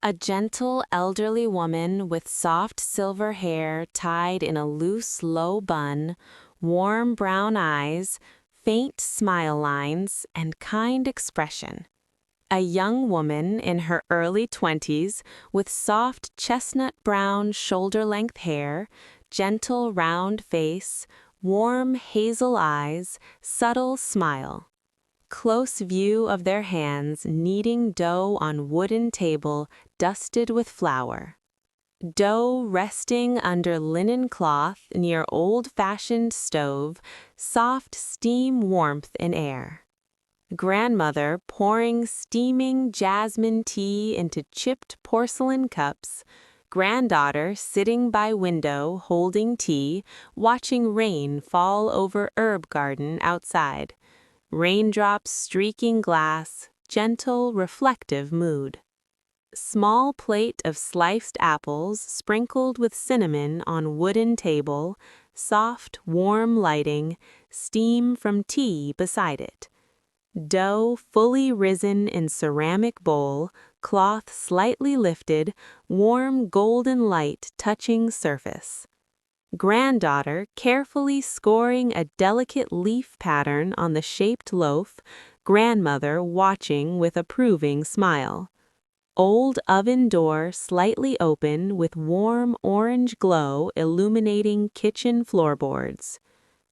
A gentle elderly woman with soft silver hair tied in a loose low bun, warm brown eyes, faint smile lines, and kind expression. A young woman in her early 20s with soft chestnut brown shoulder-length hair, gentle round face, warm hazel eyes, subtle smile. Close view of their hands kneading dough on wooden table dusted with flour. Dough resting under linen cloth near old-fashioned stove, soft steam warmth in air. Grandmother pouring steaming jasmine tea into chipped porcelain cups, granddaughter sitting by window holding tea, watching rain fall over herb garden outside. Raindrops streaking glass, gentle, reflective mood. Small plate of sliced apples sprinkled with cinnamon on wooden table, soft, warm lighting, steam from tea beside it. Dough fully risen in ceramic bowl, cloth slightly lifted, warm golden light touching surface. Granddaughter carefully scoring a delicate leaf pattern on the shaped loaf, grandmother watching with approving smile. Old oven door slightly open with warm orange glow illuminating kitchen floorboards.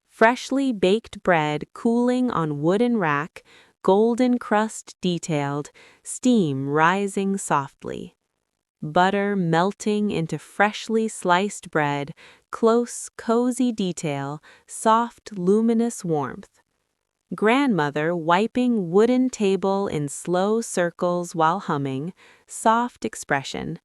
Freshly baked bread cooling on wooden rack, golden crust detailed, steam rising softly. Butter melting into freshly sliced bread, close, cozy detail, soft, luminous warmth. Grandmother wiping wooden table in slow circles while humming, soft expression.